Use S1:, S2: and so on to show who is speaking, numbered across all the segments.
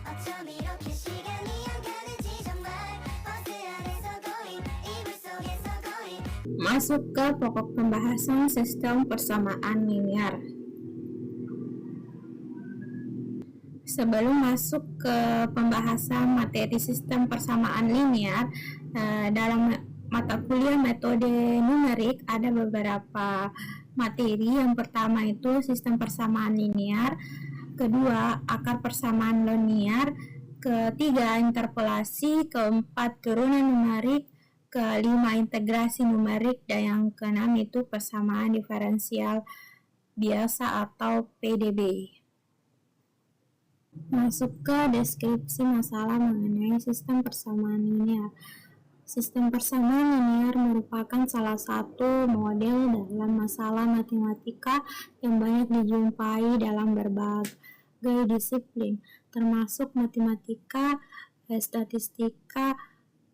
S1: 어쩜 이렇게 시간이 안 가는지 정말 버스 안에서 going 이불 속에서 going.
S2: Masuk ke pokok pembahasan sistem persamaan linear. Sebelum masuk ke pembahasan materi sistem persamaan linear, dalam mata kuliah metode numerik ada beberapa materi. Yang pertama itu sistem persamaan linear, kedua akar persamaan linear, ketiga interpolasi, keempat turunan numerik, kelima integrasi numerik, dan yang keenam itu persamaan diferensial biasa atau PDB. Masuk ke deskripsi masalah mengenai sistem persamaan linear. Sistem persamaan linear merupakan salah satu model dalam masalah matematika yang banyak dijumpai dalam berbagai disiplin, termasuk matematika, statistika,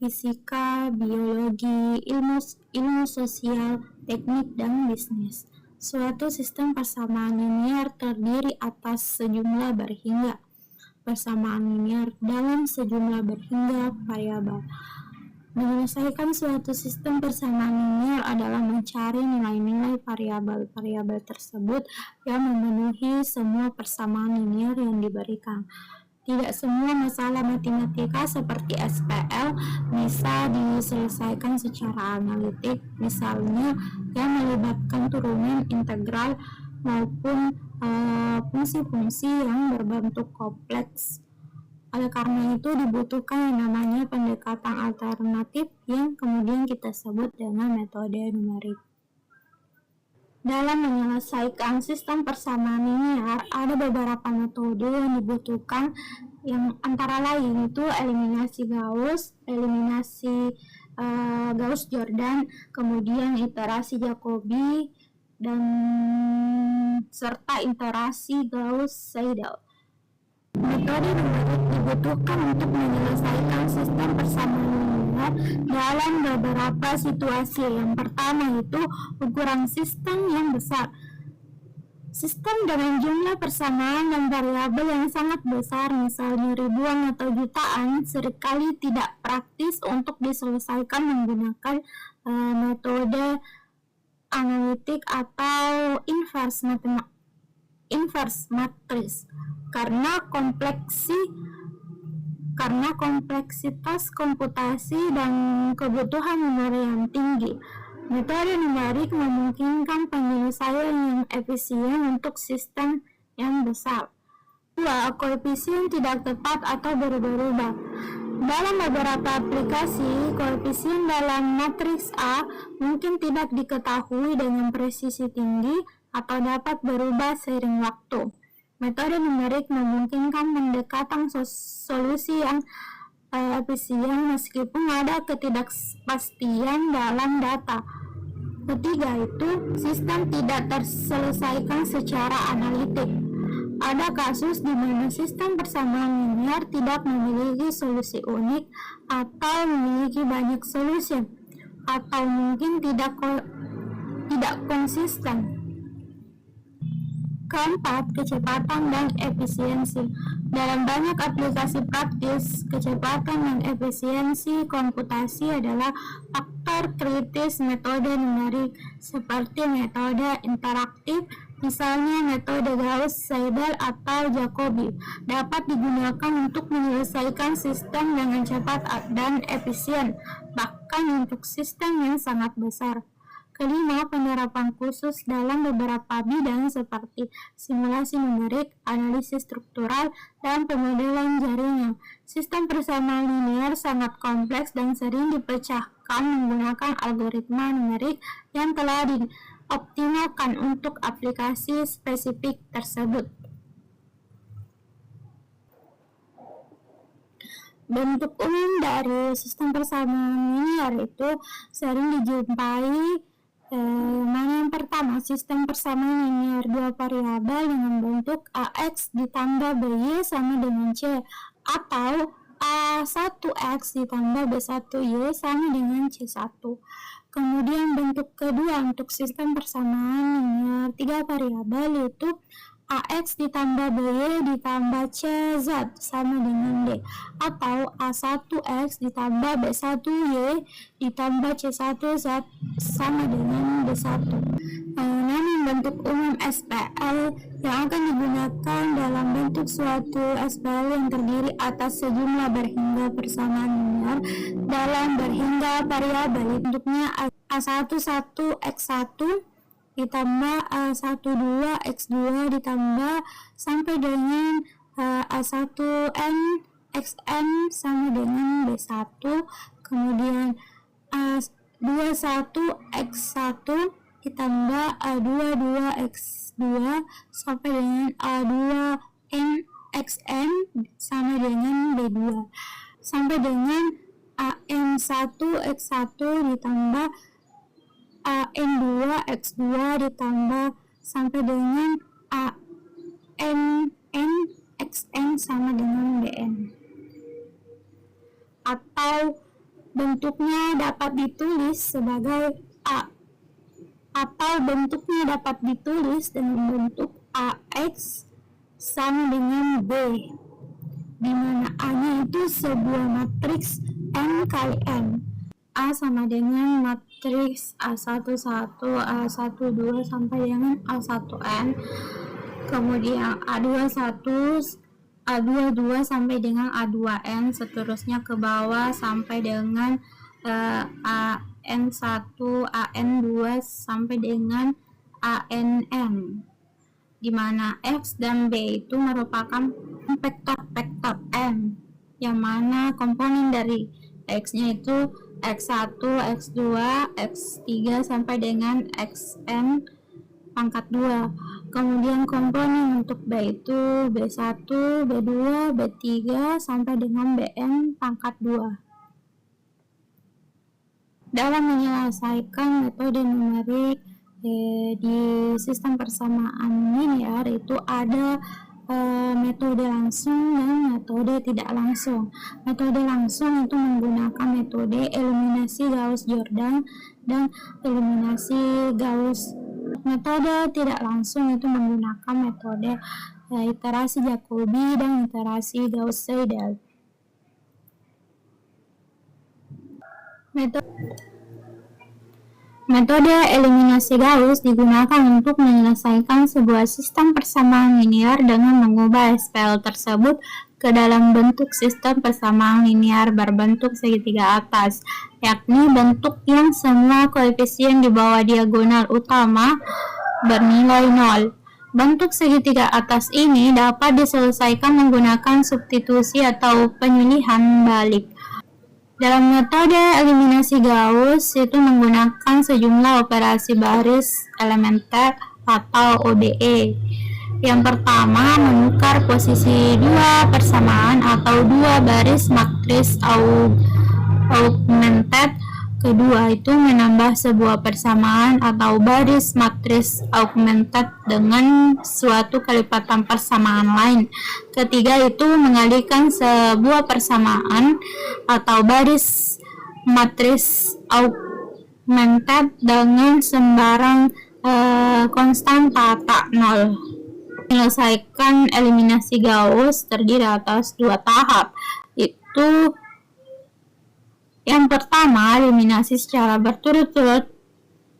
S2: fisika, biologi, ilmu sosial, teknik, dan bisnis. Suatu sistem persamaan linear terdiri atas sejumlah berhingga persamaan linear dalam sejumlah berhingga variabel. Menyelesaikan suatu sistem persamaan linear adalah mencari nilai-nilai variabel-variabel tersebut yang memenuhi semua persamaan linear yang diberikan. Tidak semua masalah matematika seperti SPL bisa diselesaikan secara analitik, misalnya yang melibatkan turunan integral maupun fungsi-fungsi yang berbentuk kompleks. Oleh karena itu dibutuhkan yang namanya pendekatan alternatif yang kemudian kita sebut dengan metode numerik. Dalam menyelesaikan sistem persamaan linear, ada beberapa metode yang dibutuhkan, yang antara lain itu eliminasi Gauss, eliminasi Gauss-Jordan, kemudian iterasi Jacobi, dan serta iterasi Gauss-Seidel. Metode numerik dibutuhkan untuk menyelesaikan sistem persamaan linear dalam beberapa situasi. Yang pertama itu ukuran sistem yang besar. Sistem dengan jumlah persamaan dan variabel yang sangat besar, misalnya ribuan atau jutaan, seringkali tidak praktis untuk diselesaikan menggunakan metode analitik atau inverse matris karena kompleksitas komputasi dan kebutuhan memori yang tinggi. Metode numerik memungkinkan penyelesaian yang efisien untuk sistem yang besar. 2. Koefisien tidak tepat atau berubah-ubah. Dalam beberapa aplikasi, koefisien dalam matriks A mungkin tidak diketahui dengan presisi tinggi atau dapat berubah seiring waktu. Metode numerik memungkinkan pendekatan solusi yang efisien meskipun ada ketidakpastian dalam data. Ketiga itu, sistem tidak terselesaikan secara analitik. Ada kasus di mana sistem persamaan linear tidak memiliki solusi unik atau memiliki banyak solusi, atau mungkin tidak konsisten. Keempat, kecepatan dan efisiensi. Dalam banyak aplikasi praktis, kecepatan dan efisiensi komputasi adalah faktor kritis metode numerik, seperti metode interaktif, misalnya metode Gauss-Seidel atau Jacobi, dapat digunakan untuk menyelesaikan sistem dengan cepat dan efisien, bahkan untuk sistem yang sangat besar. Kelima, penerapan khusus dalam beberapa bidang seperti simulasi numerik, analisis struktural, dan pemodelan jaringan. Sistem persamaan linear sangat kompleks dan sering dipecahkan menggunakan algoritma numerik yang telah dioptimalkan untuk aplikasi spesifik tersebut. Bentuk umum dari sistem persamaan linear itu sering dijumpai. Yang pertama, sistem persamaan linear dua variabel dengan bentuk AX ditambah BY sama dengan C, atau A1X ditambah B1Y sama dengan C1. Kemudian bentuk kedua untuk sistem persamaan linear tiga variabel yaitu AX ditambah BY ditambah CZ sama dengan D, atau A1X ditambah B1Y ditambah C1Z sama dengan D1. Namun bentuk umum SPL yang akan digunakan dalam bentuk suatu SPL yang terdiri atas sejumlah berhingga persamaan linear dalam berhingga variabel. Bentuknya A11X1 ditambah A12 X2 ditambah sampai dengan A1N XN sama dengan B1, kemudian A21 X1 ditambah A22 X2 sampai dengan A2N XN sama dengan B2, sampai dengan AN1 X1 ditambah AN2 X2 ditambah sampai dengan ANN XN sama dengan BN. Atau bentuknya dapat ditulis sebagai dengan bentuk AX sama dengan B, di mana A-nya itu sebuah matriks N kali N. A sama dengan matriks A11, A12 sampai dengan A1N, kemudian A21, A22 sampai dengan A2N, seterusnya ke bawah sampai dengan AN1, AN2 sampai dengan ANN, di mana X dan B itu merupakan vektor M, yang mana komponen dari X-nya itu X1, X2, X3 sampai dengan Xn pangkat 2. Kemudian komponen untuk B itu B1, B2, B3 sampai dengan Bn pangkat 2. Dalam menyelesaikan metode numerik di sistem persamaan linear itu ada metode langsung dan metode tidak langsung. Metode langsung itu menggunakan metode eliminasi Gauss-Jordan dan eliminasi Gauss. Metode tidak langsung itu menggunakan metode iterasi Jacobi dan iterasi Gauss-Seidel. Metode eliminasi Gauss digunakan untuk menyelesaikan sebuah sistem persamaan linear dengan mengubah SPL tersebut ke dalam bentuk sistem persamaan linear berbentuk segitiga atas, yakni bentuk yang semua koefisien di bawah diagonal utama bernilai 0. Bentuk segitiga atas ini dapat diselesaikan menggunakan substitusi atau penyilihan balik. Dalam metode eliminasi Gauss itu menggunakan sejumlah operasi baris elementer atau ODE. Yang pertama, menukar posisi dua persamaan atau dua baris matriks augmented. Kedua itu menambah sebuah persamaan atau baris matriks augmented dengan suatu kelipatan persamaan lain. Ketiga itu mengalihkan sebuah persamaan atau baris matriks augmented dengan sembarang konstanta tak nol. Menyelesaikan eliminasi Gauss terdiri atas dua tahap, itu yang pertama, eliminasi secara berturut-turut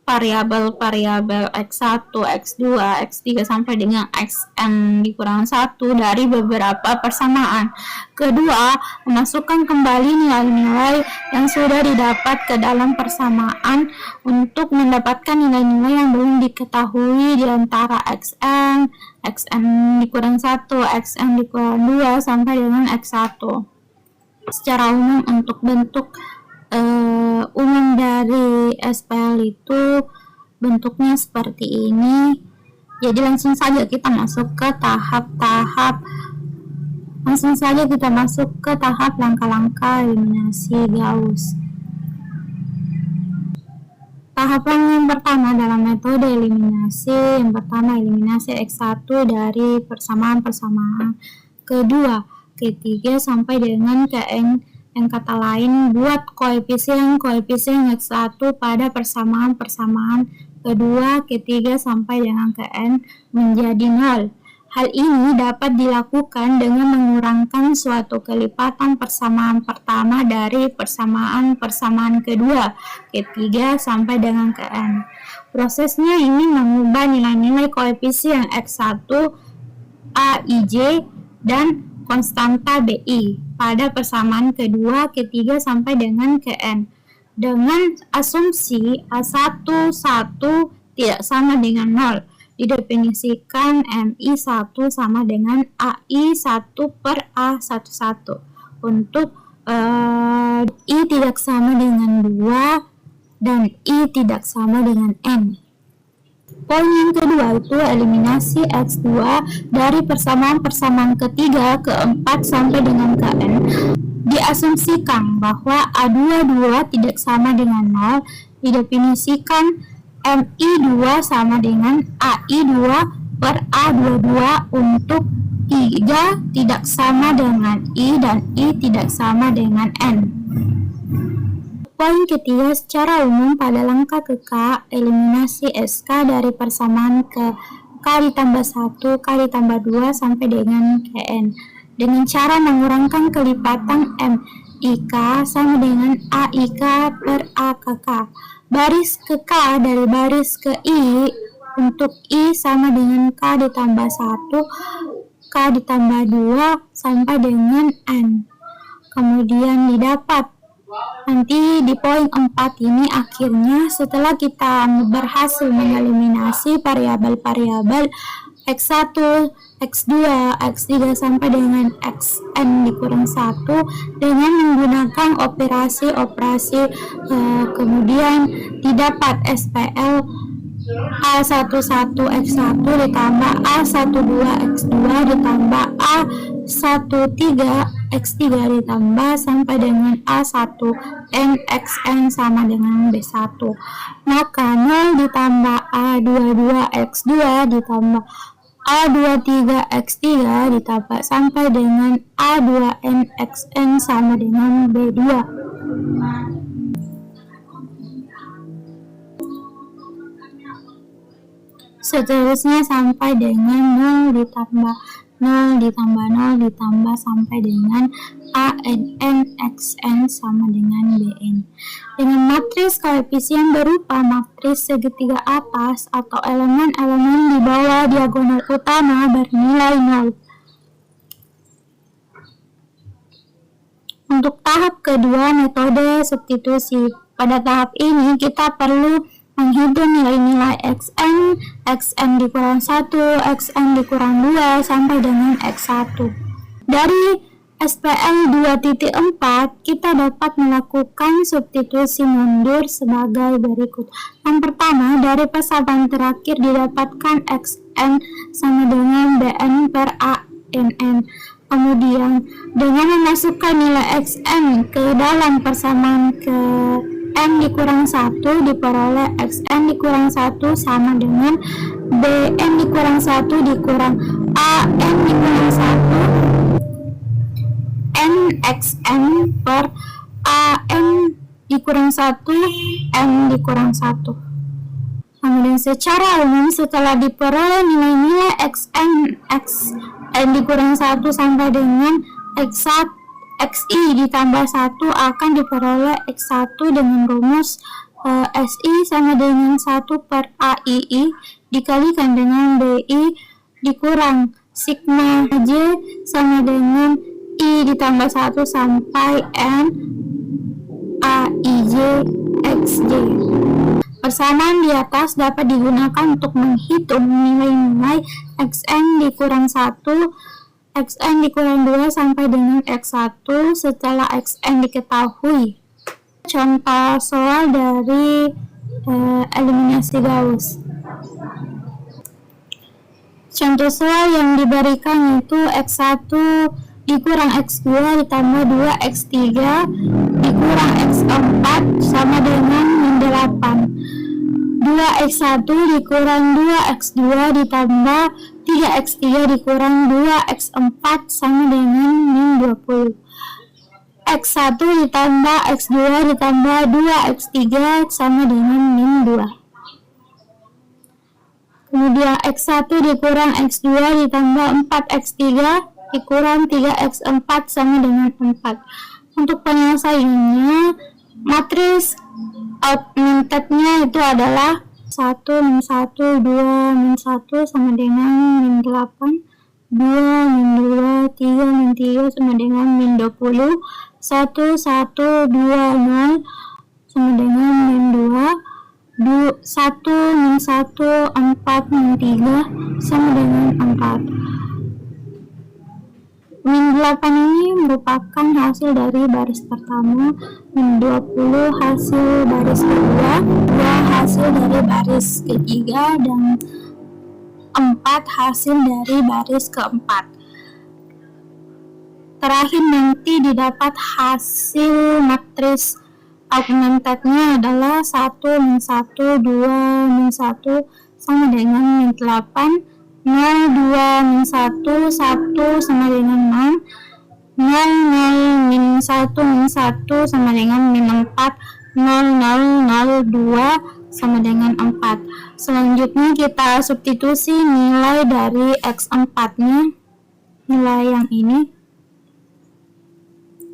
S2: variabel-variabel X1, X2, X3 sampai dengan Xn dikurang 1 dari beberapa persamaan. Kedua, memasukkan kembali nilai-nilai yang sudah didapat ke dalam persamaan untuk mendapatkan nilai-nilai yang belum diketahui di antara Xn, Xn dikurang 1, Xn dikurang 2 sampai dengan X1. Secara umum untuk bentuk umum dari SPL itu bentuknya seperti ini. Jadi langsung saja kita masuk ke tahap langkah-langkah eliminasi Gauss. Tahapan yang pertama dalam metode eliminasi, yang pertama eliminasi X1 dari persamaan-persamaan. Kedua, ketiga sampai dengan Kn. Yang kata lain, buat koefisien X1 pada persamaan-persamaan kedua, ketiga sampai dengan Kn menjadi 0. Hal ini dapat dilakukan dengan mengurangkan suatu kelipatan persamaan pertama dari persamaan kedua, ketiga, sampai dengan ke n. Prosesnya ini mengubah nilai-nilai koefisien X1, A, I, J, dan konstanta BI pada persamaan kedua, ketiga, sampai dengan ke n. Dengan asumsi A1 tidak sama dengan 0, didefinisikan MI1 sama dengan AI1 per A11. Untuk I tidak sama dengan 2 dan I tidak sama dengan N. Poin yang kedua itu eliminasi X2 dari persamaan-persamaan ketiga, keempat, sampai dengan Kn. Diasumsikan bahwa A22 tidak sama dengan 0, didefinisikan MI2 sama dengan AI2 per A22 untuk 3 tidak sama dengan I dan I tidak sama dengan N. Poin ketiga, secara umum pada langkah ke K, eliminasi SK dari persamaan ke K ditambah 1, K ditambah 2 sampai dengan Kn dengan cara mengurangkan kelipatan MIK sama dengan AIK per AKK. Baris ke K dari baris ke I untuk I sama dengan K ditambah 1, K ditambah 2 sampai dengan N. Kemudian didapat nanti di poin 4 ini akhirnya setelah kita berhasil mengeliminasi variabel-variabel X1, X2, X3 sampai dengan Xn dikurang 1 dengan menggunakan operasi-operasi kemudian didapat SPL A11X1 ditambah A12X2 ditambah A13X3 ditambah sampai dengan A1NXN sama dengan B1. Maka 0 ditambah A22X2 ditambah A23X3 ditambah sampai dengan A2NXN sama dengan B2. Seterusnya sampai dengan 0 ditambah 0 ditambah 0 ditambah sampai dengan ANNXN sama dengan BN. Dengan matris koefisien berupa matris segitiga atas atau elemen-elemen di bawah diagonal utama bernilai 0. Untuk tahap kedua, metode substitusi. Pada tahap ini kita perlu menghitung nilai-nilai Xn dikurang 1, Xn dikurang 2 sampai dengan X1. Dari SPL 2.4 kita dapat melakukan substitusi mundur sebagai berikut. Yang pertama, dari persamaan terakhir didapatkan Xn sama dengan Bn per ANN. Kemudian dengan memasukkan nilai Xn ke dalam persamaan ke N dikurang 1 diperoleh Xn dikurang 1 sama dengan Bn dikurang 1 dikurang An dikurang 1 NXN per An dikurang 1 N dikurang 1. Kemudian secara umum setelah diperoleh nilai-nilai Xn dikurang 1 sampai dengan Xi ditambah 1 akan diperoleh X1 dengan rumus Si sama dengan 1 per Aii dikalikan dengan Bi dikurang sigma J sama dengan I ditambah 1 sampai N Aij Xj. Persamaan di atas dapat digunakan untuk menghitung nilai-nilai Xn dikurang 1, Xn dikurang 2 sampai dengan X1 setelah Xn diketahui. Contoh soal dari eliminasi Gauss. Contoh soal yang diberikan itu X1 dikurang X2 ditambah 2X3 dikurang X4 sama dengan 8. 2X1 dikurang 2X2 ditambah 3X3 dikurang 2X4 sama dengan min 20. X1 ditambah X2 ditambah 2X3 sama dengan min 2. Kemudian X1 dikurang X2 ditambah 4X3 dikurang 3X4 sama dengan 4. Untuk penyelesaiannya, matris augmentednya itu adalah 1 min 1, 2 min 1 sama dengan min 8, 2 min 2, 3 min 3 sama dengan min 20, 1, 1, 2, 0 sama dengan min 2, 1 min 1, 4 min 3 sama dengan 4. Min 8 ini merupakan hasil dari baris pertama, min 20 hasil baris kedua, 2 hasil dari baris ketiga, dan 4 hasil dari baris keempat. Terakhir nanti didapat hasil matris augmentednya adalah 1 min 1, 2 min 1 sama dengan min 8, 0, 2 min 1, 1 sama dengan 0, 0, 0 min 1 min 1 sama dengan min 4, 0, 0, 0, 2 sama dengan 4. Selanjutnya kita substitusi nilai dari X4 nya, nilai yang ini,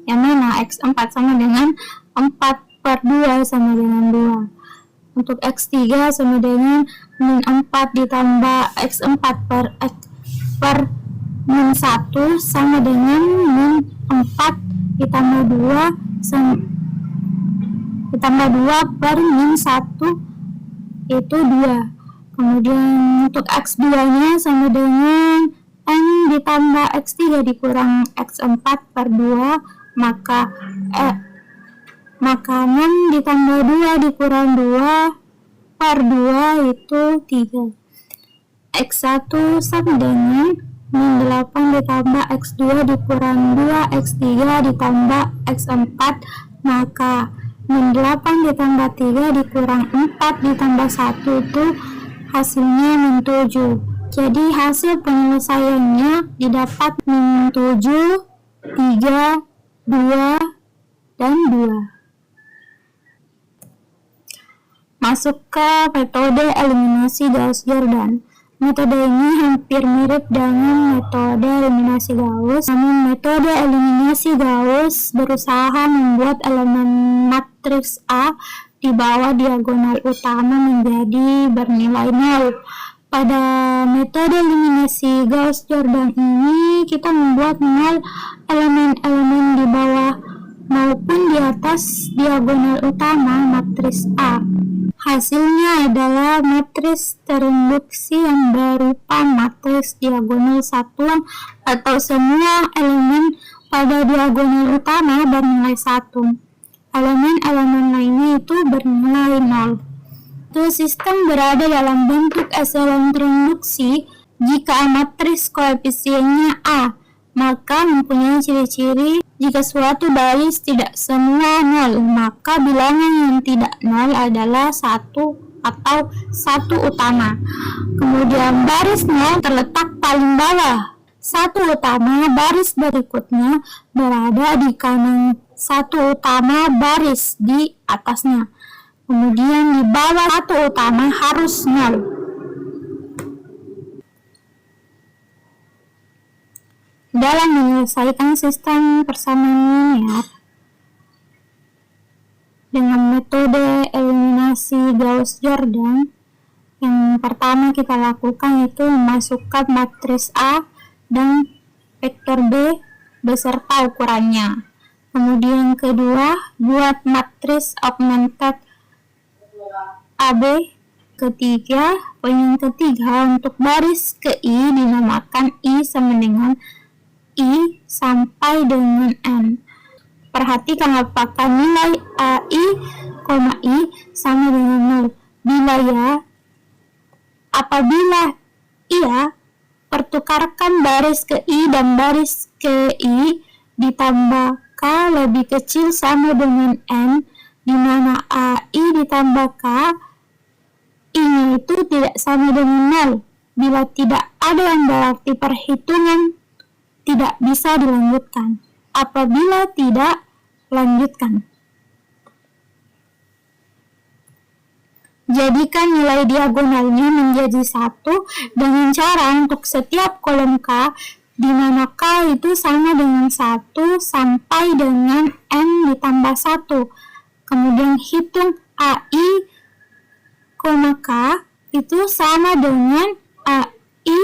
S2: yang mana X4 sama dengan 4/2 sama dengan 2. Untuk X3 sama dengan min 4 ditambah X4 per min 1 sama dengan min 4 ditambah 2 per min 1 itu 2. Kemudian untuk X2 nya sama dengan N ditambah X3 dikurang X4 per 2, maka 6 ditambah 2 dikurang 2 per 2 itu 3. X1 sama dengan min 8 ditambah X2 dikurang 2 X3 ditambah X4, maka min 8 ditambah 3 dikurang 4 ditambah 1 itu hasilnya min 7. Jadi hasil penyelesaiannya didapat min 7, 3, 2, dan 2. Masuk ke metode eliminasi Gauss-Jordan. Metode ini hampir mirip dengan metode eliminasi Gauss, namun metode eliminasi Gauss berusaha membuat elemen matriks A di bawah diagonal utama menjadi bernilai 0. Pada metode eliminasi Gauss-Jordan ini, kita membuat 0 elemen-elemen di bawah maupun di atas diagonal utama matriks A. Hasilnya adalah matris tereduksi yang berupa matris diagonal satuan atau semua elemen pada diagonal utama bernilai 1. Elemen-elemen lainnya itu bernilai 0. Itu sistem berada dalam bentuk echelon tereduksi jika matris koefisiennya A, maka mempunyai ciri-ciri jika suatu baris tidak semua 0, maka bilangan yang tidak 0 adalah 1 atau 1 utama. Kemudian baris 0 terletak paling bawah 1 utama, baris berikutnya berada di kanan 1 utama, baris di atasnya. Kemudian di bawah 1 utama harus 0. Dalam menyelesaikan sistem persamaan linear dengan metode eliminasi Gauss-Jordan, yang pertama kita lakukan itu memasukkan matris A dan vektor B beserta ukurannya. Kemudian kedua, buat matris augmented AB. Poin ketiga, untuk baris ke I dinamakan I sama dengan I sampai dengan N. Perhatikan apakah nilai AI, I sama dengan 0. Apabila iya, pertukarkan baris ke I dan baris ke I ditambah K lebih kecil sama dengan N, di mana AI ditambah K, I-nya itu tidak sama dengan 0. Bila tidak ada yang berarti perhitungan tidak bisa dilanjutkan. Apabila tidak, lanjutkan. Jadikan nilai diagonalnya menjadi 1 dengan cara untuk setiap kolom K, di mana K itu sama dengan 1 sampai dengan N ditambah 1. Kemudian hitung AI, K itu sama dengan AI,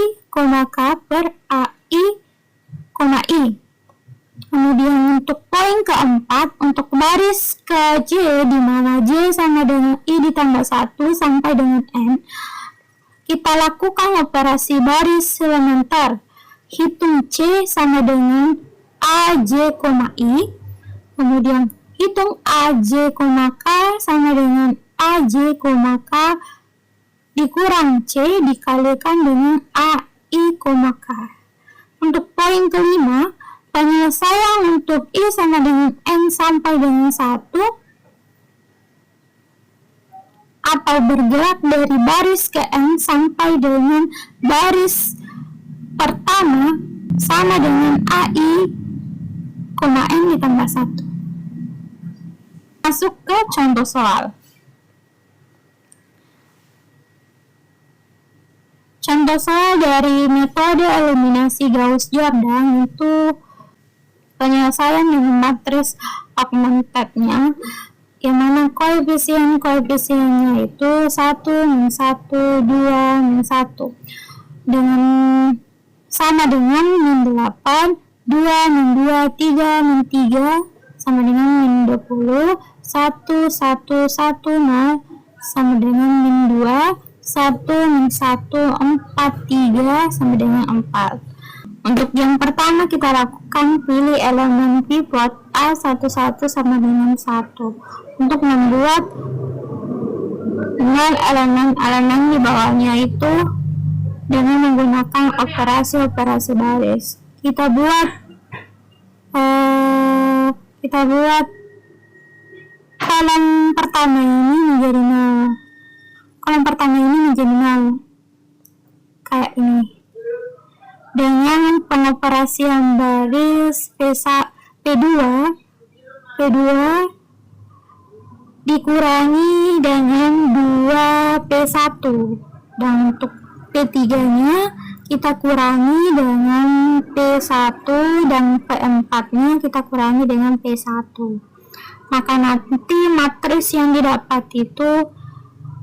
S2: K per AI, I. Kemudian untuk poin keempat, untuk baris ke J, di mana J sama dengan I ditambah 1 sampai dengan N, kita lakukan operasi baris elementer. Hitung C sama dengan AJ, I. Kemudian hitung AJ, K sama dengan AJ, K dikurang C dikalikan dengan AI, K. Untuk poin kelima, penyelesaian untuk I sama dengan N sampai dengan 1 atau bergerak dari baris ke N sampai dengan baris pertama sama dengan AI, N ditambah 1. Masuk ke contoh soal. Contoh soal dari metode eliminasi Gauss-Jordan itu penyelesaian dengan matris augmented-nya, yang mana koefisiennya itu 1, min 1, 2, min 1 dengan sama dengan min 8, 2, min 2, 3, min 3 sama dengan min 20, 1, 1, 1, 0 sama dengan min 2, 1, min 1, 4, 3 sama dengan 4. Untuk yang pertama kita lakukan pilih elemen pivot A11 sama dengan 1 untuk membuat elemen di bawahnya itu dengan menggunakan operasi baris. Kita buat kolom pertama ini menjadi 0. Kolom pertama ini menjadi 0 kayak ini dengan pengoperasian baris P2 dikurangi dengan 2P1, dan untuk P3 nya kita kurangi dengan P1 dan P4 nya kita kurangi dengan P1. Maka nanti matris yang didapat itu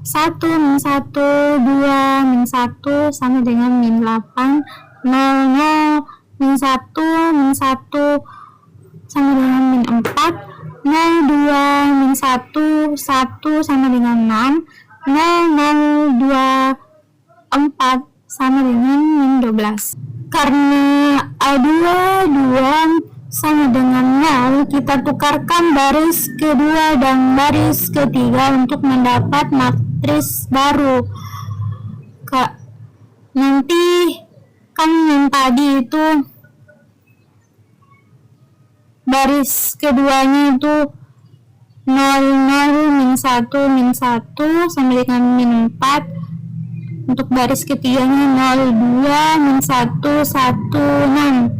S2: 1, min 1, 2, min 1 sama dengan min 8, 0, 0, min 1, min 1 sama dengan min 4, 0, 2, min 1, 1 sama dengan 6, 0, 0, 2, 4 sama dengan min 12. Karena A2, 2 sama dengan 0, kita tukarkan baris kedua dan baris ketiga untuk mendapat matris baru. Nanti kan yang tadi itu baris keduanya itu 0, 0, min 1, min 1 sama dengan min 4. Untuk baris ketiganya 0, 2, min 1, 1, 6.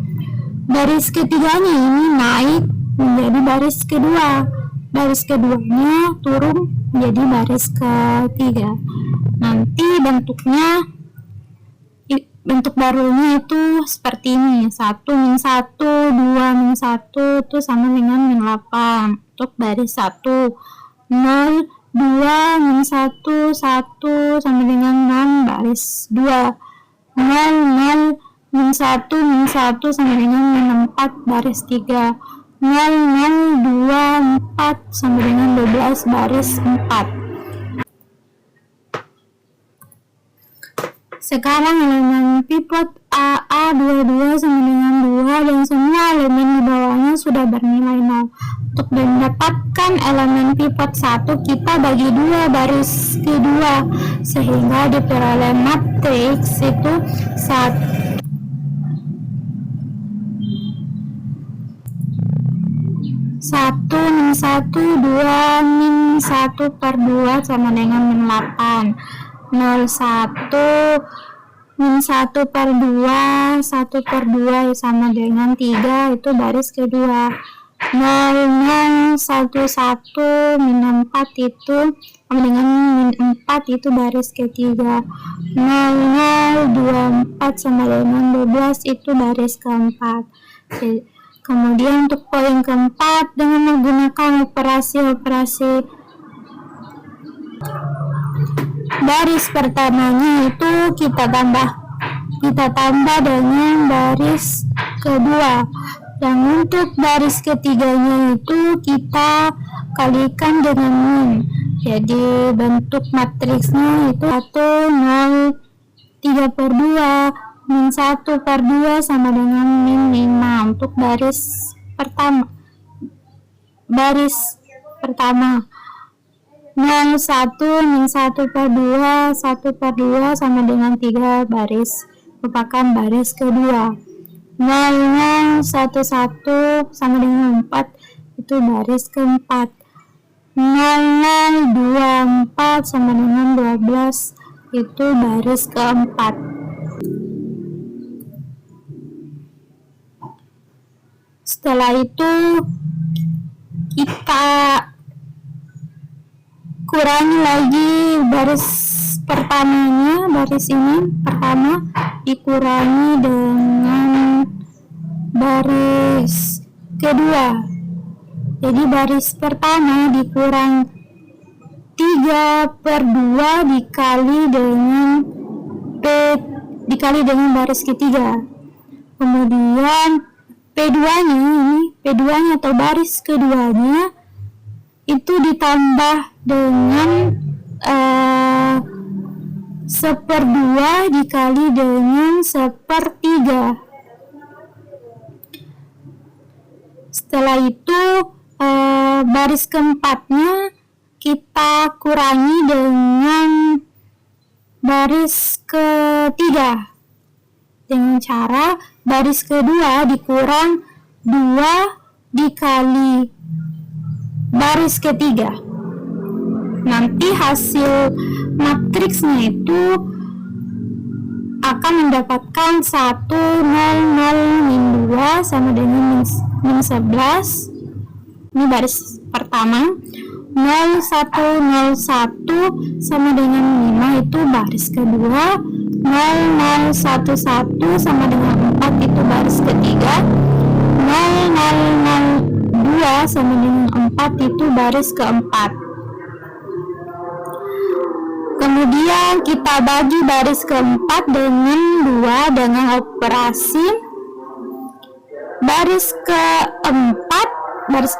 S2: Baris ketiganya ini naik menjadi baris kedua, baris keduanya turun menjadi baris ketiga. Nanti bentuk barunya itu seperti ini, 1, min 1, 2, min 1 itu sama dengan min 8. Untuk baris 1, 0, 2, min 1, 1 sama dengan 6, baris 2, 0, 0, min 1, min 1 sama dengan min 4, baris 3, 0, 0, 2, 4 sama dengan 12, baris 4. Sekarang elemen pivot AA22 sama dengan 2 dan semua elemen di bawahnya sudah bernilai 0. Untuk mendapatkan elemen pivot 1 kita bagi 2 baris kedua sehingga diperoleh matriks itu 1, min 1, 2, min 1 per 2 sama dengan min 8, 0, 1, min 1 per 2, 1 per 2 sama dengan 3, itu baris kedua. 0011 min 4 itu sama dengan min 4 itu baris ketiga. 0024 sama dengan 12 itu baris keempat. Kemudian untuk poin keempat, dengan menggunakan operasi baris pertamanya itu kita tambah dengan baris kedua. Dan untuk baris ketiganya itu kita kalikan dengan min. Jadi bentuk matriksnya itu 1, 0, 3/2, min 1/2 sama dengan min 5 untuk baris pertama. 01, min 1/2, 1/2 sama dengan 3 baris, merupakan baris kedua. 0011 sama dengan 4 itu baris keempat. 0024 sama dengan 12 itu baris keempat. Setelah itu kita kurangi lagi baris pertamanya, baris ini pertama dikurangi dengan baris kedua. Jadi baris pertama dikurang 3/2 dikali dengan baris ketiga. Kemudian P2-nya atau baris keduanya itu ditambah dengan 1/2 dikali dengan 1/3. Setelah itu baris keempatnya kita kurangi dengan baris ketiga dengan cara baris kedua dikurang 2 dikali baris ketiga. Nanti hasil matriksnya itu akan mendapatkan 1, 0, 0, min 2 sama dengan min 11. Ini baris pertama. 0, 1, 0, 1 sama dengan 5 itu baris kedua. 0, 0, 1, 1 sama dengan 4 itu baris ketiga. 0, 0, 0, 2 sama dengan 4 itu baris keempat. Kemudian kita bagi baris keempat dengan 2 dengan operasi baris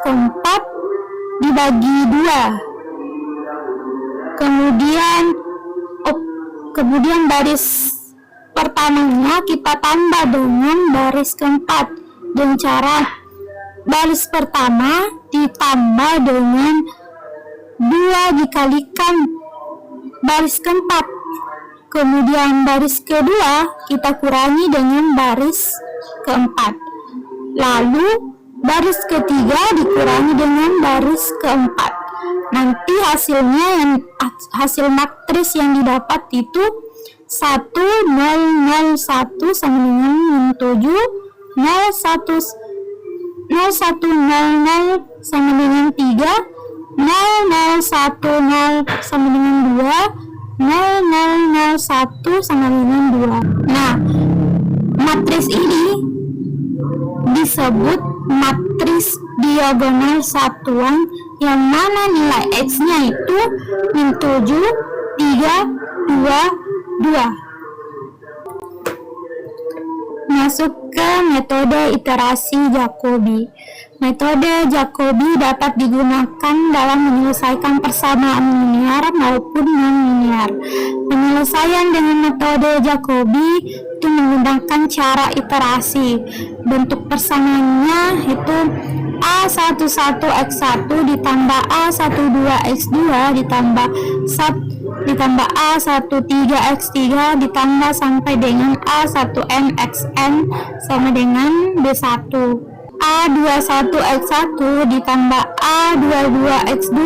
S2: keempat dibagi 2. Kemudian baris pertamanya kita tambah dengan baris keempat dengan cara baris pertama ditambah dengan 2 dikalikan baris keempat. Kemudian baris kedua kita kurangi dengan baris keempat. Lalu baris ketiga dikurangi dengan baris keempat. Nanti hasil matris yang didapat itu 1, 0, 0, 1 sama dengan min 7, 0, 1, 0, 0, 0 sama dengan 3, 0, 0, 1, 0 sama dengan 2, 0, 0, 0, 1 sama dengan 2. Nah, matris ini disebut matris diagonal satuan yang mana nilai X-nya itu min 7, 3, 2, 2. Masuk ke metode iterasi Jacobi. Metode Jacobi dapat digunakan dalam menyelesaikan persamaan linear maupun non-linear. Penyelesaian dengan metode Jacobi itu menggunakan cara iterasi. Bentuk persamaannya itu A11X1 ditambah A12X2 ditambah A13X3 ditambah sampai dengan A1NXN sama dengan B1. A21X1 ditambah A22X2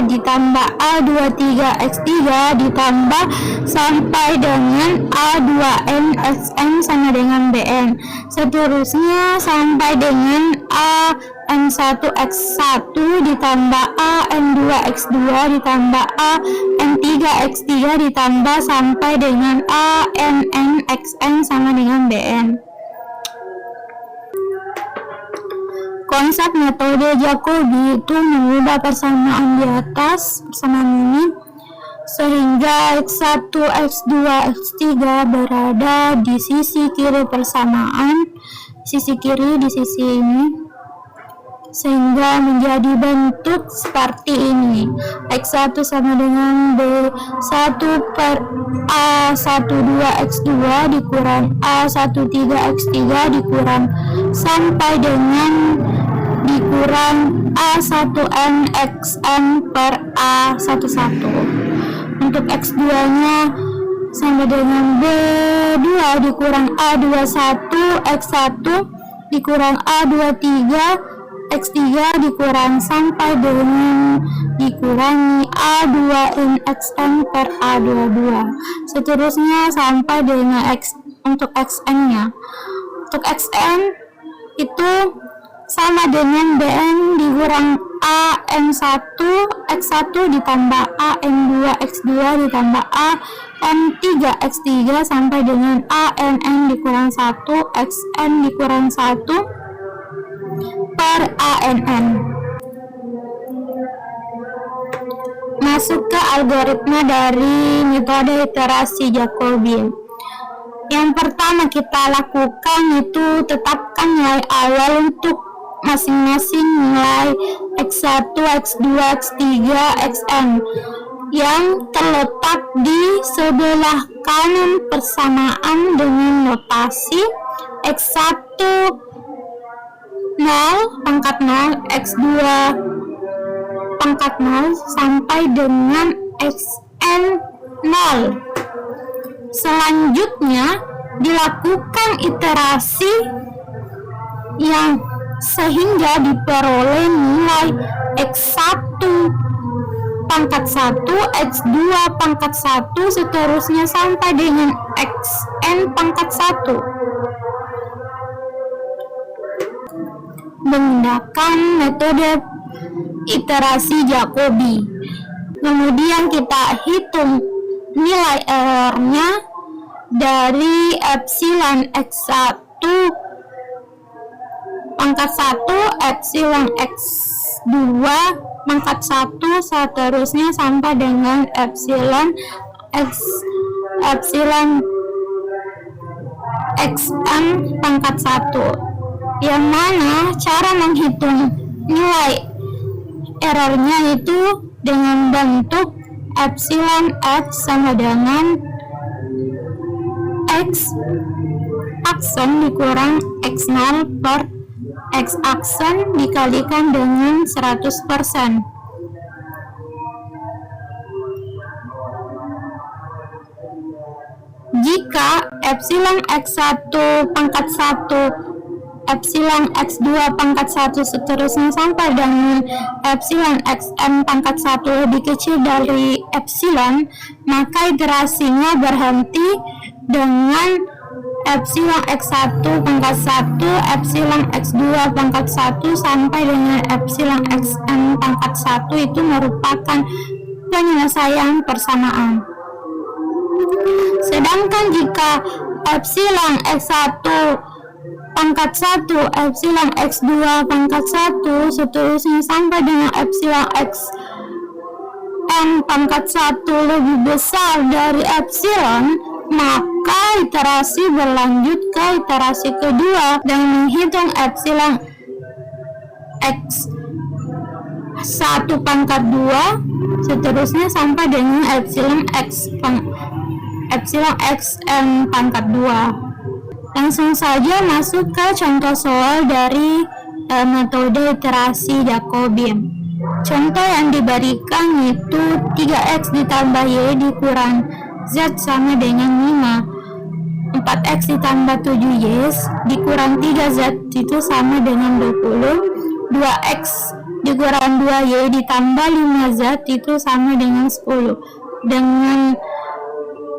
S2: ditambah A23X3 ditambah sampai dengan A2NXN sama dengan BN. Seterusnya sampai dengan N1 X1 ditambah A N2 X2 ditambah A N3 X3 ditambah sampai dengan A NN XN sama dengan BN. Konsep metode Jacobi itu mengubah persamaan di atas, persamaan ini, sehingga X1, X2, X3 berada di sisi kiri persamaan, sisi kiri di sisi ini, sehingga menjadi bentuk seperti ini. X1 sama dengan B1 per A12 X2 dikurang A13 X3 dikurang sampai dengan dikurang A1N XN per A11. Untuk X2 nya sama dengan B2 dikurang A21 X1 dikurang A23 X3 dikurang sampai dengan dikurangi A2N XN per A22. Seterusnya sampai dengan untuk XN nya. Untuk XN itu sama dengan BN dikurang AN1 X1 ditambah AN2 X2 ditambah AN3 X3 sampai dengan ANN dikurang 1 XN dikurang 1 per ANN. Masuk ke algoritma dari metode iterasi Jacobi. Yang pertama kita lakukan itu tetapkan nilai awal untuk masing-masing nilai X1, X2, X3, Xn yang terletak di sebelah kanan persamaan dengan notasi X1 0 pangkat 0, X2 pangkat 0 sampai dengan Xn 0. Selanjutnya dilakukan iterasi yang sehingga diperoleh nilai X1 pangkat 1, X2 pangkat 1, seterusnya sampai dengan Xn pangkat 1. Menggunakan metode iterasi Jacobi. Kemudian kita hitung nilai errornya dari epsilon X1 pangkat 1, epsilon X2 pangkat 1, seterusnya sampai dengan epsilon Xn pangkat 1. Yang mana cara menghitung nilai errornya itu dengan bentuk epsilon X sama dengan X aksen dikurang X0 per X aksen dikalikan dengan 100%. Jika epsilon X1 pangkat 1, epsilon X2 pangkat 1 seterusnya sampai dengan epsilon Xn pangkat 1 lebih kecil dari epsilon, maka iterasinya berhenti dengan epsilon X1 pangkat 1, epsilon X2 pangkat 1 sampai dengan epsilon Xn pangkat 1 itu merupakan penyelesaian persamaan. Sedangkan jika epsilon X1 pangkat 1, epsilon X2 pangkat 1, seterusnya sampai dengan epsilon Xn pangkat 1 lebih besar dari epsilon, maka iterasi berlanjut ke iterasi kedua dan menghitung epsilon X1 pangkat 2, seterusnya sampai dengan epsilon Xn pangkat 2. Langsung saja masuk ke contoh soal dari metode iterasi Jacobi. Contoh yang diberikan itu 3x ditambah y dikurang z sama dengan 5. 4x ditambah 7y dikurang 3z itu sama dengan 20. 2x dikurang 2y ditambah 5z itu sama dengan 10. Dengan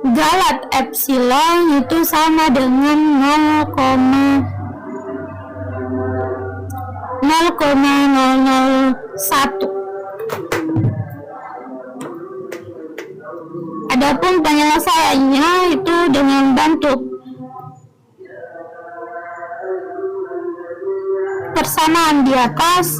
S2: galat epsilon itu sama dengan 0,5 0,001. Adapun penyelesaiannya itu dengan bentuk persamaan di atas.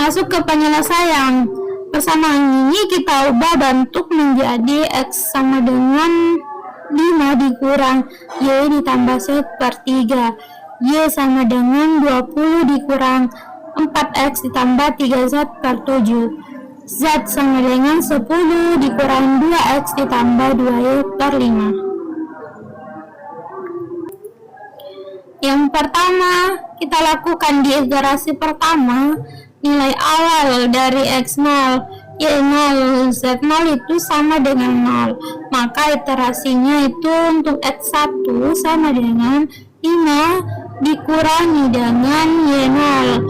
S2: Masuk ke penyelesaian. Persamaan ini kita ubah bentuk menjadi X sama dengan 5 dikurang Y ditambah Z per 3. Y sama dengan 20 dikurang 4X ditambah 3Z per 7. Z sama dengan 10 dikurang 2X ditambah 2Y per 5. Yang pertama, kita lakukan di iterasi pertama. Nilai awal dari X0, Y0, Z0 itu sama dengan 0. Maka iterasinya itu untuk X1 sama dengan 5 dikurangi dengan Y0.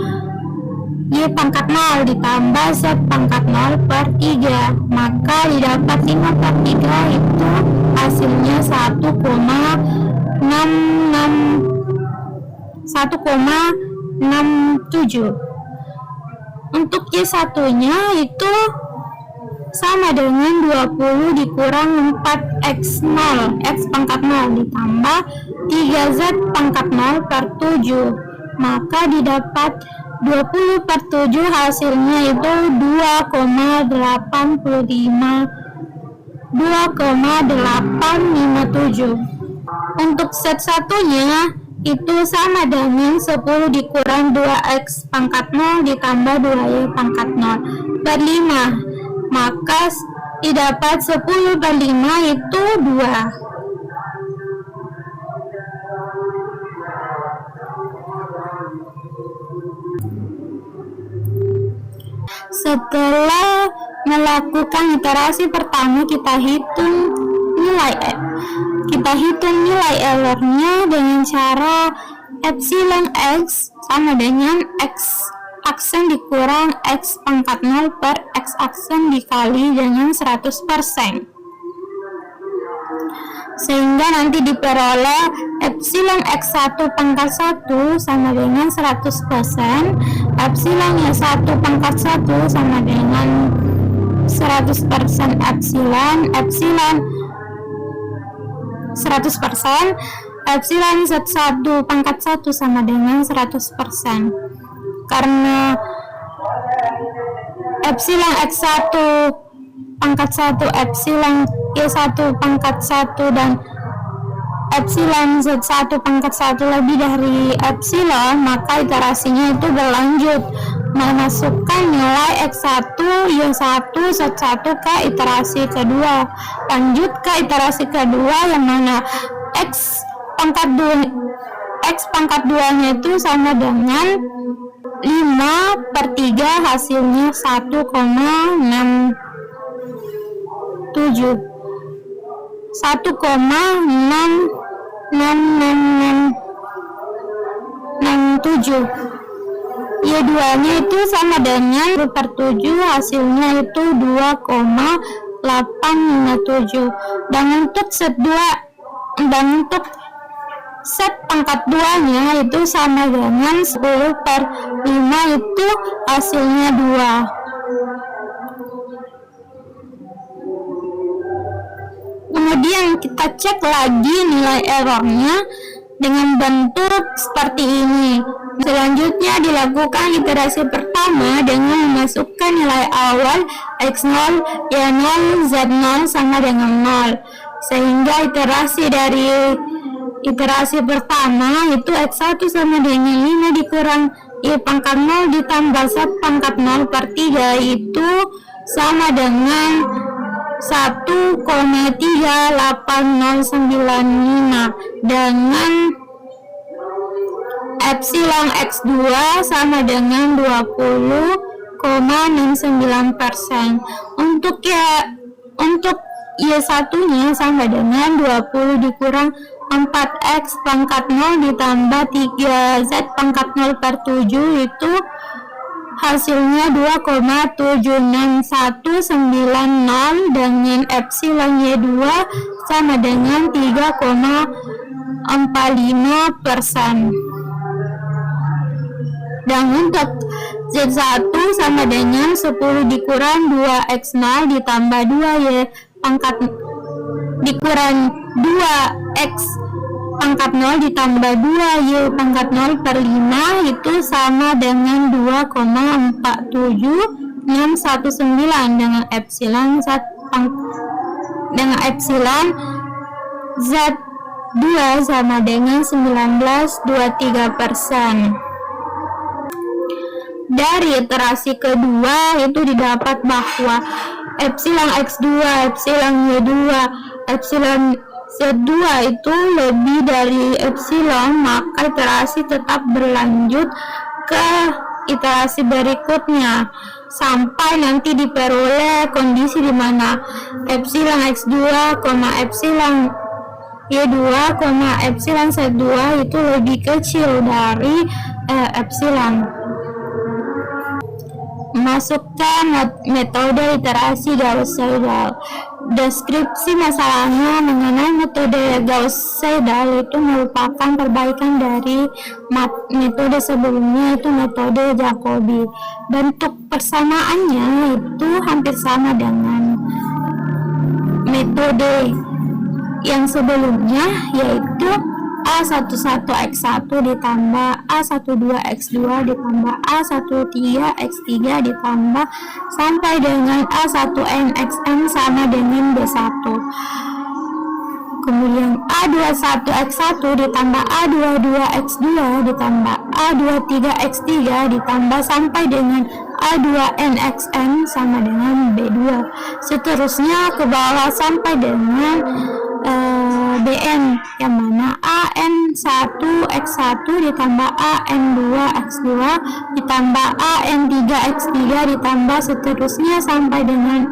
S2: Y pangkat 0 ditambah Z pangkat 0 per 3. Maka didapat 5 per 3 itu hasilnya 1,67. Untuk Y1 nya itu sama dengan 20 dikurang 4X0, X pangkat 0 ditambah 3Z pangkat 0 per 7. Maka didapat 20 per 7 hasilnya itu 2,857. Untuk Z1 nya itu sama dengan 10 dikurang 2X pangkat 0 ditambah 2Y pangkat 0 per 5. Maka didapat 10 per 5 itu 2. Setelah melakukan iterasi pertama, kita hitung nilai errornya dengan cara epsilon X sama dengan X aksen dikurang X pangkat 0 per X aksen dikali dengan 100%. Sehingga nanti diperoleh epsilon X1 pangkat 1 sama dengan 100%, epsilon Y1 pangkat 1 sama dengan 100% epsilon 100%, epsilon Z1 pangkat 1 sama dengan 100%. Karena epsilon X1 pangkat 1, epsilon Y1 pangkat 1 dan epsilon Z1 pangkat 1 lebih dari epsilon, maka iterasinya itu berlanjut memasukkan nilai X1, Y1, Z1 ke iterasi kedua. Lanjut ke iterasi kedua yang mana X pangkat 2 nya itu sama dengan 5 per 3 hasilnya 1,667. Y2 nya itu sama dengan 1 per 7 hasilnya itu 2,857. Dan untuk set pangkat 2 nya itu sama dengan 10 per 5 itu hasilnya 2. Kemudian kita cek lagi nilai errornya dengan bentuk seperti ini. Selanjutnya dilakukan iterasi pertama dengan memasukkan nilai awal X0, Y0, Z0 sama dengan 0. Sehingga iterasi pertama itu X1 sama dengan 5 dikurang Y pangkat 0 ditambah Z pangkat 0 per 3 itu sama dengan 1,38095 dengan epsilon X2 sama dengan 20,69%. Untuk Y1 nya sama dengan 20 dikurang 4X pangkat 0 ditambah 3Z pangkat 0 per 7 itu hasilnya 2,76190 dengan epsilon Y2 sama dengan 3,45%. Dan untuk Z1 sama dengan 10 dikurang 2x0 ditambah 2y pangkat dikurang 2x pangkat 0 ditambah 2y pangkat 0 per 5 itu sama dengan 2,47619 dengan epsilon Z2 sama dengan 19,23%. Dari iterasi kedua itu didapat bahwa epsilon x2, epsilon y2, epsilon z2 itu lebih dari epsilon, maka iterasi tetap berlanjut ke iterasi berikutnya sampai nanti diperoleh kondisi di mana epsilon x2, epsilon y2, epsilon z2 itu lebih kecil dari epsilon. Masukkan metode iterasi Gauss-Seidel. Deskripsi masalahnya mengenai metode Gauss-Seidel itu merupakan perbaikan dari metode sebelumnya, itu metode Jacobi. Bentuk persamaannya itu hampir sama dengan metode yang sebelumnya, yaitu A11x1 ditambah A12x2 ditambah A13x3 ditambah sampai dengan A1nxn sama dengan B1. Kemudian A21x1 ditambah A22x2 ditambah A23x3 ditambah sampai dengan A2nxn sama dengan B2. Seterusnya ke bawah sampai dengan Bn, yang mana An1x1 ditambah An2x2 ditambah An3x3 ditambah seterusnya sampai dengan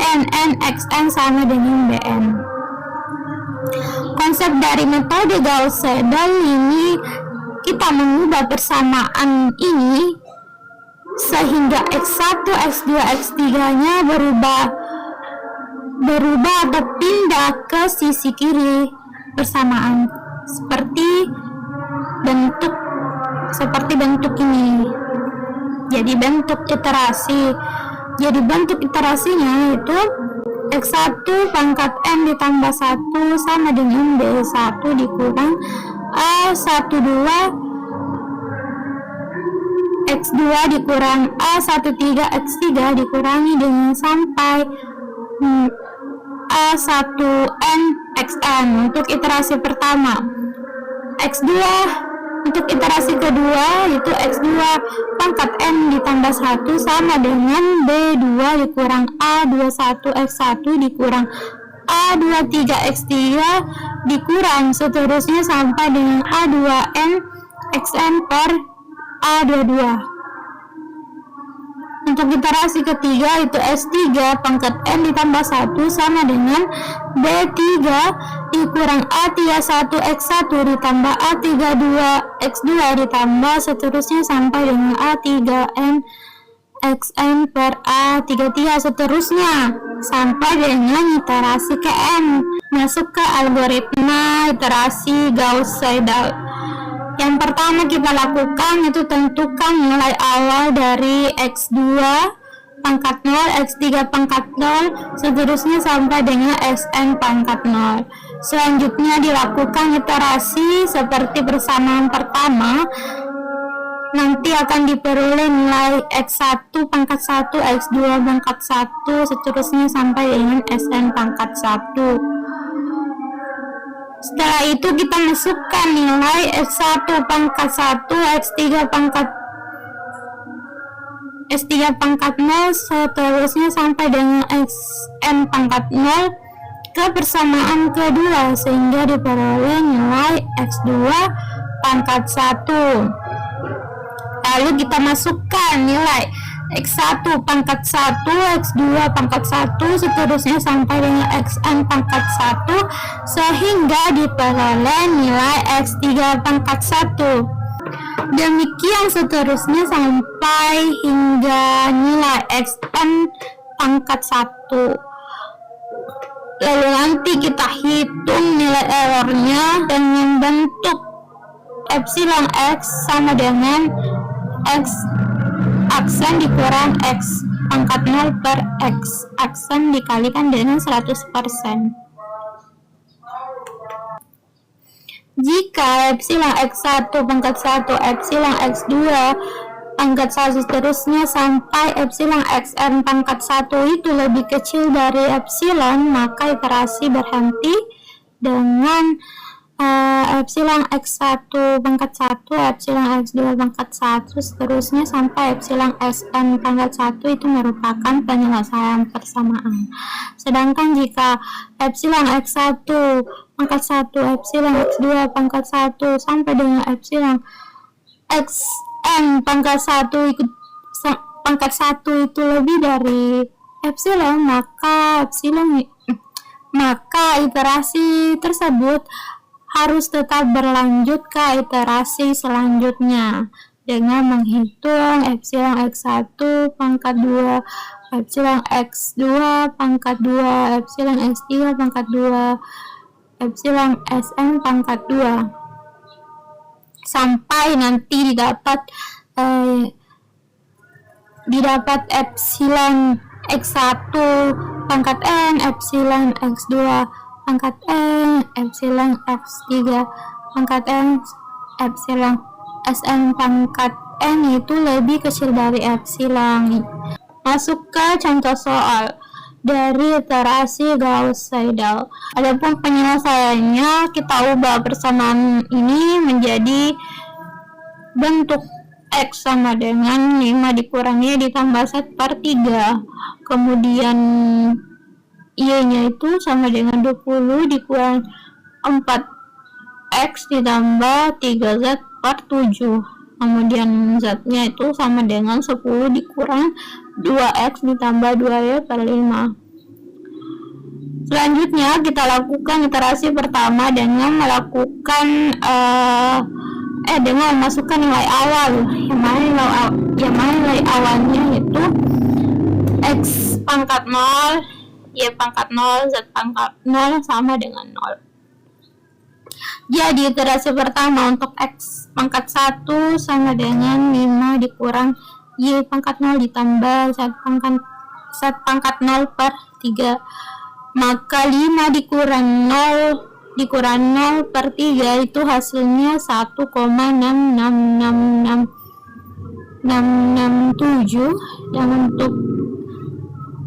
S2: Annxn sama dengan Bn. Konsep dari metode Gauss-Seidel ini, kita mengubah persamaan ini sehingga x1, x2, x3 nya berubah atau pindah ke sisi kiri persamaan seperti bentuk ini. Jadi bentuk iterasinya itu x1 pangkat n ditambah 1 sama dengan b1 dikurang a12 x2 dikurang a13x3 dikurangi dengan sampai a1nxn untuk iterasi pertama. X2 untuk iterasi kedua itu x2 pangkat n ditambah 1 sama dengan b2 dikurang a21x1 dikurang a23x3 dikurang seterusnya sampai dengan a2nxn per a22. Untuk iterasi ketiga itu S3 pangkat N ditambah 1 sama dengan B3 dikurang A31X1 ditambah A32X2 ditambah seterusnya sampai dengan A3NXN per A33 seterusnya sampai dengan iterasi ke N. Masuk ke algoritma iterasi Gauss-Seidel. Yang pertama kita lakukan itu tentukan nilai awal dari X2 pangkat 0, X3 pangkat 0, seterusnya sampai dengan Xn pangkat 0. Selanjutnya dilakukan iterasi seperti persamaan pertama. Nanti akan diperoleh nilai X1 pangkat 1, X2 pangkat 1, seterusnya sampai dengan Xn pangkat 1. Setelah itu kita masukkan nilai X1 pangkat 1, X3 pangkat 0, seterusnya sampai dengan Xn pangkat 0 ke persamaan kedua sehingga diperoleh nilai X2 pangkat 1. Lalu kita masukkan nilai X1 pangkat 1, X2 pangkat 1, seterusnya sampai dengan Xn pangkat 1 sehingga diperoleh nilai X3 pangkat 1. Demikian seterusnya sampai hingga nilai Xn pangkat 1. Lalu nanti kita hitung nilai errornya dengan bentuk epsilon X sama dengan X aksen dikurang X pangkat 0 per X aksen dikalikan dengan 100%. Jika epsilon X1 pangkat 1, epsilon X2 pangkat 1 seterusnya sampai epsilon Xn pangkat 1 itu lebih kecil dari epsilon, maka iterasi berhenti dengan epsilon X1 pangkat 1, epsilon X2 pangkat 1 seterusnya sampai epsilon Sn pangkat 1 itu merupakan penyelesaian persamaan. Sedangkan jika epsilon X1 pangkat 1, epsilon X2 pangkat 1 sampai dengan epsilon Xn pangkat 1 itu lebih dari epsilon, maka iterasi tersebut harus tetap berlanjut ke iterasi selanjutnya dengan menghitung epsilon X1 pangkat 2, epsilon X2 pangkat 2, epsilon X3 pangkat 2, epsilon Sn pangkat 2 sampai nanti didapat epsilon X1 pangkat N, epsilon X2 pangkat N, epsilon X3 pangkat N, epsilon Sn pangkat N itu lebih kecil dari epsilon. Masuk ke contoh soal dari iterasi Gauss-Seidel. Adapun penyelesaiannya, kita ubah persamaan ini menjadi bentuk X sama dengan 5 dikurangi ditambah 1 per 3. Kemudian Y-nya itu sama dengan 20 dikurang 4X ditambah 3Z per 7. Kemudian Z-nya itu sama dengan 10 dikurang 2X ditambah 2Y per 5. Selanjutnya kita lakukan iterasi pertama dengan melakukan dengan memasukkan nilai awal. Yang mana nilai awalnya itu X pangkat 0, Y pangkat 0, Z pangkat 0 sama dengan 0. Jadi iterasi pertama untuk X pangkat 1 sama dengan 5 dikurang Y pangkat 0 ditambah Z pangkat 0 per 3. Maka 5 dikurang 0 per 3 itu hasilnya 1,66667. Dan untuk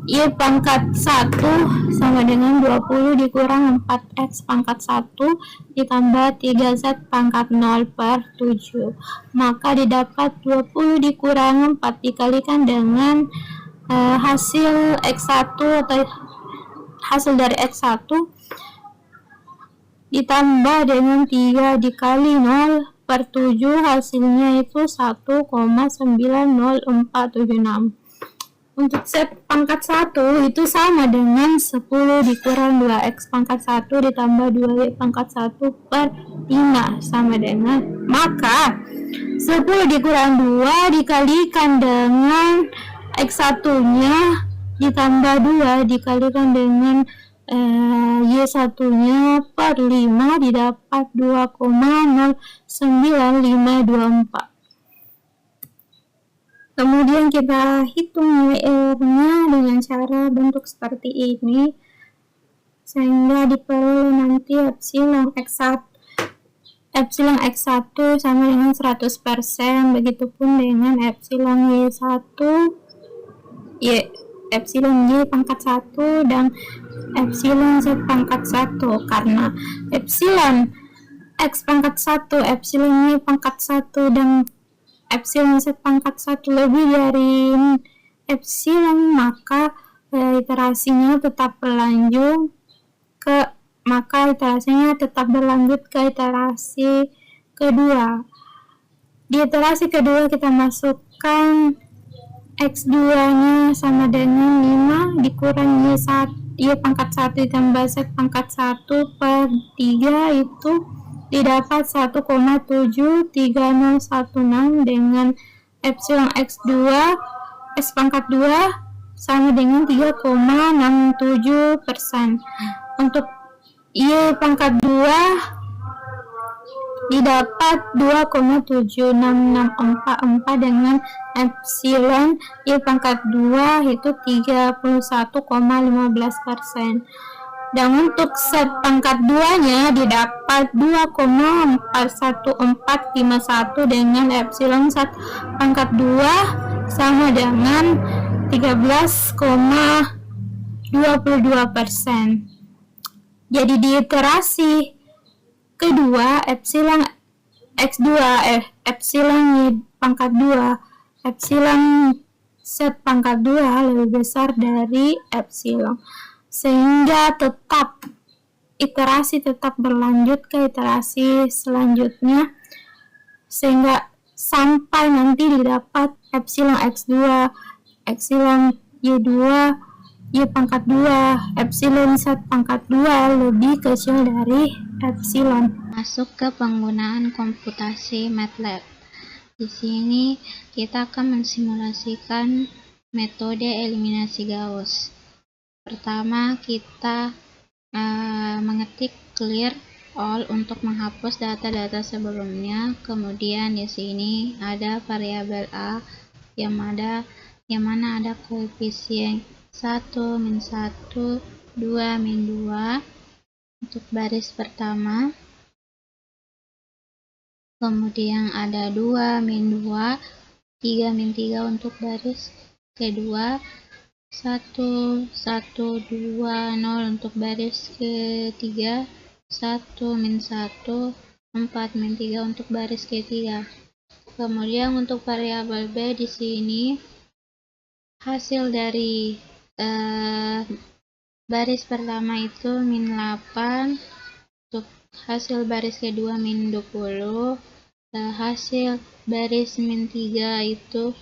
S2: Y pangkat 1 sama dengan 20 dikurang 4X pangkat 1 ditambah 3Z pangkat 0 per 7. Maka didapat 20 dikurang 4 dikalikan dengan hasil X1 atau hasil dari X1 ditambah dengan 3 dikali 0 per 7, hasilnya itu 1,90476. Untuk Z pangkat 1 itu sama dengan 10 dikurang 2X pangkat 1 ditambah 2Y pangkat 1 per 5 sama dengan, maka 10 dikurang 2 dikalikan dengan X1 nya ditambah 2 dikalikan dengan Y1 nya per 5 didapat 2,09524. Kemudian kita hitung nilai errornya dengan cara bentuk seperti ini, sehingga diperoleh nanti epsilon X1 sama dengan 100%, begitupun dengan epsilon epsilon Y pangkat 1 dan epsilon Z pangkat 1, karena epsilon X pangkat 1, epsilon Y pangkat 1 dan epsilon Z pangkat 1 lebih dari epsilon, maka iterasinya tetap berlanjut ke iterasi kedua. Di iterasi kedua kita masukkan X2 nya sama dengan 5 dikurang Y pangkat 1 ditambah Z pangkat 1 per 3 itu didapat 1,73016 dengan epsilon X2 X pangkat 2 sama dengan 3,67%. Untuk Y pangkat 2 didapat 2,76644 dengan epsilon Y pangkat 2 itu 31,15%. Dan untuk set pangkat 2-nya didapat 2,41451 dengan epsilon set pangkat 2 sama dengan 13,22%. Jadi di iterasi kedua epsilon x2 epsilon Y pangkat 2 epsilon set pangkat 2 lebih besar dari epsilon, sehingga iterasi tetap berlanjut ke iterasi selanjutnya sehingga sampai nanti didapat epsilon x2 epsilon Y2 Y pangkat 2 epsilon Z pangkat 2 lebih kecil dari epsilon.
S3: Masuk ke penggunaan komputasi MATLAB. Di sini kita akan mensimulasikan metode eliminasi Gauss. Pertama kita mengetik clear all untuk menghapus data-data sebelumnya. Kemudian di sini ada variabel A yang mana ada koefisien 1, min 1, 2, min 2 untuk baris pertama. Kemudian ada 2, min 2, 3, min 3 untuk baris kedua. 1, 1, 2, 0 untuk baris ketiga. 1, min 1, 4, min 3 untuk baris ketiga. Kemudian untuk variabel B di sini hasil dari baris pertama itu min 8, untuk hasil baris kedua min 20, hasil baris min 3 itu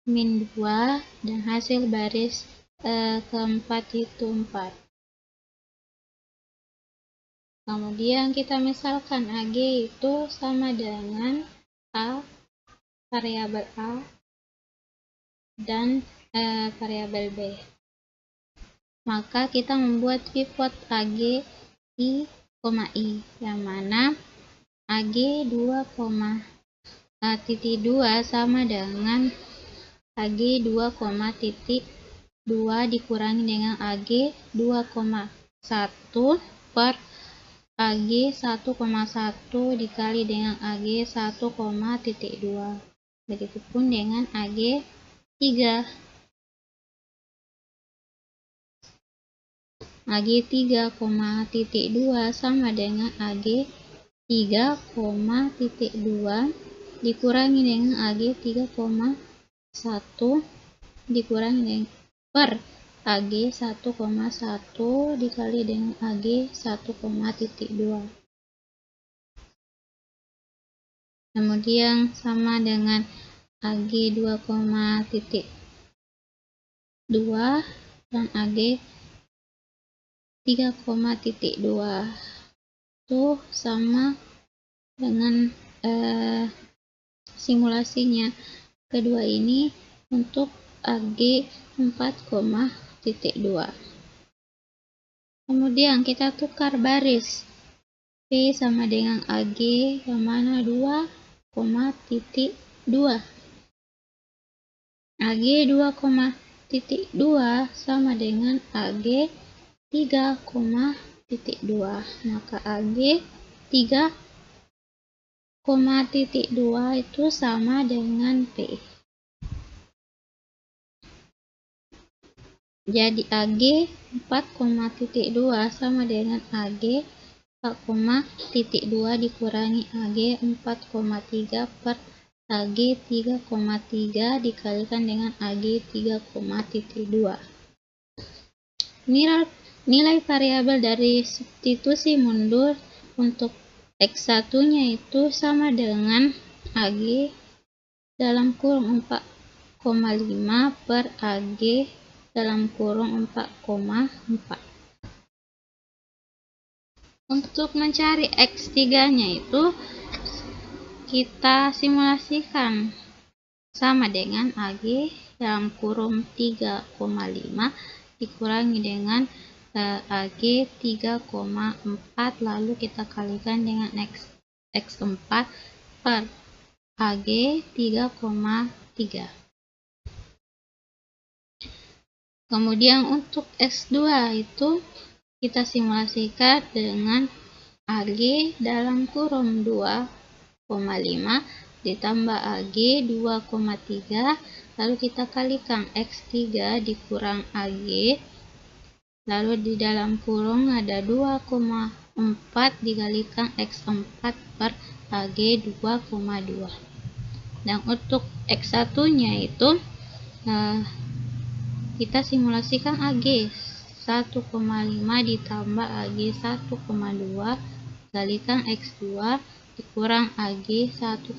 S3: min 2, dan hasil baris keempat itu 4. Kemudian kita misalkan AG itu sama dengan A, variabel A, dan variabel B. Maka kita membuat pivot AG I, yang mana AG 2,2 sama dengan AG 2,2 dikurangi dengan AG 2,1 per AG 1,1 dikali dengan AG 1,2. Begitupun dengan AG 3. AG 3,2 sama dengan AG 3,2 dikurangi dengan AG 3,1 dikurangi dengan per AG 1,1 dikali dengan AG 1,2. Kemudian sama dengan AG 2,2 dan AG 3,2 itu sama dengan simulasinya. Kedua ini untuk AG 4,2. Kemudian kita tukar baris. P sama dengan AG yang mana 2,2. AG 2,2 sama dengan AG 3,2. Maka AG 3,2 itu sama dengan P. Jadi AG 4,2 sama dengan AG 4,2 dikurangi AG 4,3 per AG 3,3 dikalikan dengan AG 3,2. Nilai variabel dari substitusi mundur untuk X1 nya itu sama dengan AG dalam kurung 4,5 per AG dalam kurung 4,4. Untuk mencari X3 nya itu kita simulasikan sama dengan AG dalam kurung 3,5 dikurangi dengan AG 3,4 lalu kita kalikan dengan X4 per AG 3,3. Kemudian untuk X2 itu kita simulasikan dengan AG dalam kurung 2,5 ditambah AG 2,3, lalu kita kalikan X3 dikurang AG, lalu di dalam kurung ada 2,4 dikalikan X4 per AG 2,2. Dan untuk X1 nya itu kita simulasikan AG 1,5 ditambah AG 1,2 kalikan X2 dikurang AG 1,3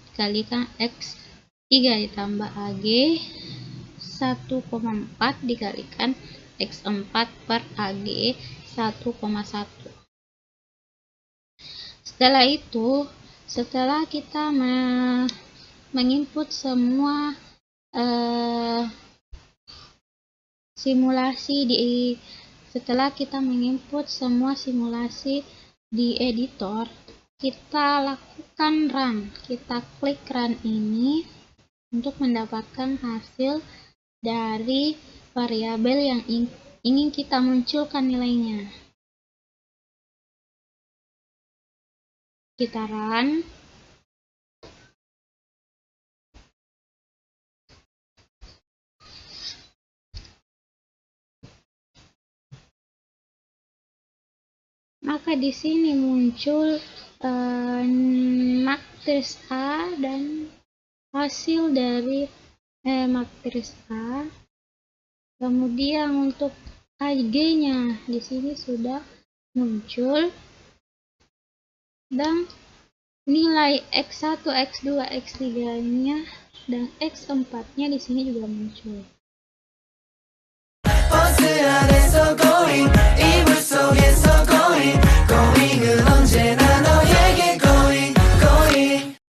S3: dikalikan X3 ditambah AG 1,4 dikalikan X4 per AG 1,1. Setelah itu, setelah kita menginput semua setelah kita menginput semua simulasi di editor, kita lakukan run. Kita klik run ini untuk mendapatkan hasil dari variabel yang ingin kita munculkan nilainya. Kita run. Maka di sini muncul matriks A dan hasil dari matriks A. Kemudian untuk AG-nya di sini sudah muncul dan nilai X1, X2, X3-nya dan X4-nya di sini juga muncul.
S4: 버스 안에서 going 이불 속에서 going going은 언제나